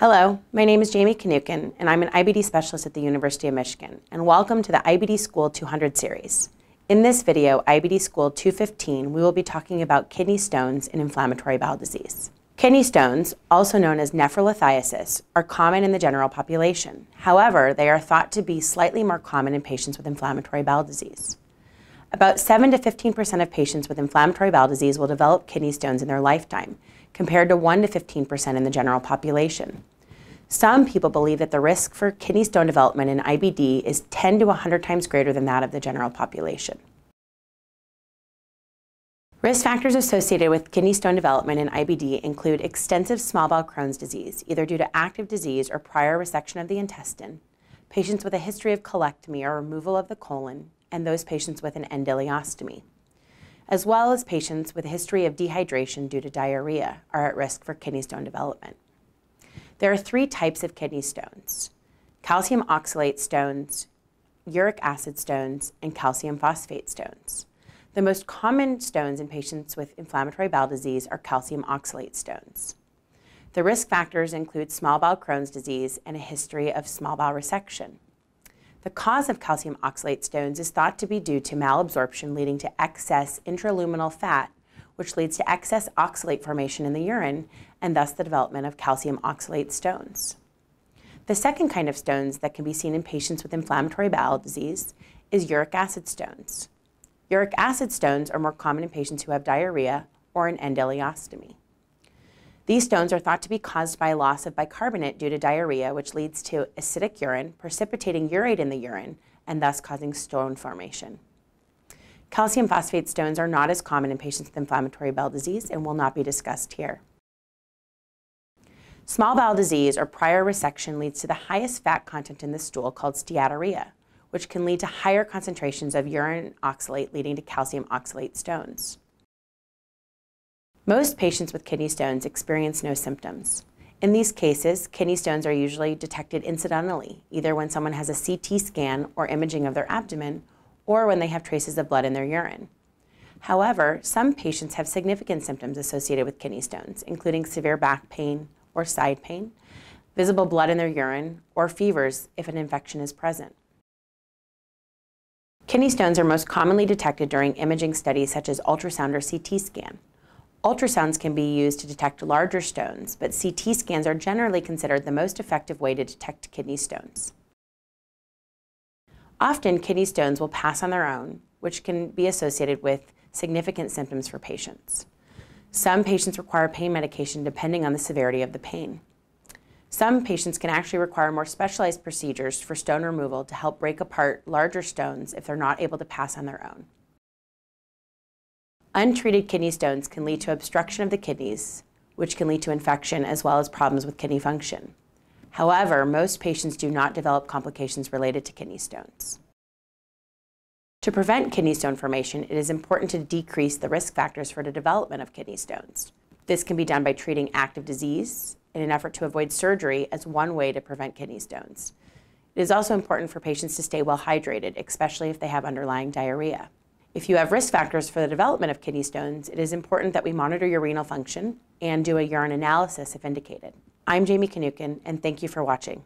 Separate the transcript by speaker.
Speaker 1: Hello, my name is Jamie Kanukin, and I'm an IBD specialist at the University of Michigan, and welcome to the IBD School 200 series. In this video, IBD School 215, we will be talking about kidney stones and inflammatory bowel disease. Kidney stones, also known as nephrolithiasis, are common in the general population. However, they are thought to be slightly more common in patients with inflammatory bowel disease. About 7 to 15% of patients with inflammatory bowel disease will develop kidney stones in their lifetime, compared to 1 to 15% in the general population. Some people believe that the risk for kidney stone development in IBD is 10 to 100 times greater than that of the general population. Risk factors associated with kidney stone development in IBD include extensive small bowel Crohn's disease, either due to active disease or prior resection of the intestine, patients with a history of colectomy or removal of the colon, and those patients with an endoleostomy, as well as patients with a history of dehydration due to diarrhea are at risk for kidney stone development. There are 3 types of kidney stones: calcium oxalate stones, uric acid stones, and calcium phosphate stones. The most common stones in patients with inflammatory bowel disease are calcium oxalate stones. The risk factors include small bowel Crohn's disease and a history of small bowel resection. The cause of calcium oxalate stones is thought to be due to malabsorption leading to excess intraluminal fat, which leads to excess oxalate formation in the urine and thus the development of calcium oxalate stones. The second kind of stones that can be seen in patients with inflammatory bowel disease is uric acid stones. Uric acid stones are more common in patients who have diarrhea or an endoleostomy. These stones are thought to be caused by loss of bicarbonate due to diarrhea, which leads to acidic urine, precipitating urate in the urine, and thus causing stone formation. Calcium phosphate stones are not as common in patients with inflammatory bowel disease and will not be discussed here. Small bowel disease or prior resection leads to the highest fat content in the stool called steatorrhea, which can lead to higher concentrations of urine oxalate leading to calcium oxalate stones. Most patients with kidney stones experience no symptoms. In these cases, kidney stones are usually detected incidentally, either when someone has a CT scan or imaging of their abdomen, or when they have traces of blood in their urine. However, some patients have significant symptoms associated with kidney stones, including severe back pain or side pain, visible blood in their urine, or fevers if an infection is present. Kidney stones are most commonly detected during imaging studies such as ultrasound or CT scan. Ultrasounds can be used to detect larger stones, but CT scans are generally considered the most effective way to detect kidney stones. Often, kidney stones will pass on their own, which can be associated with significant symptoms for patients. Some patients require pain medication depending on the severity of the pain. Some patients can actually require more specialized procedures for stone removal to help break apart larger stones if they're not able to pass on their own. Untreated kidney stones can lead to obstruction of the kidneys, which can lead to infection as well as problems with kidney function. However, most patients do not develop complications related to kidney stones. To prevent kidney stone formation, it is important to decrease the risk factors for the development of kidney stones. This can be done by treating active disease in an effort to avoid surgery as one way to prevent kidney stones. It is also important for patients to stay well hydrated, especially if they have underlying diarrhea. If you have risk factors for the development of kidney stones, it is important that we monitor your renal function and do a urine analysis if indicated. I'm Jamie Kanukin, and thank you for watching.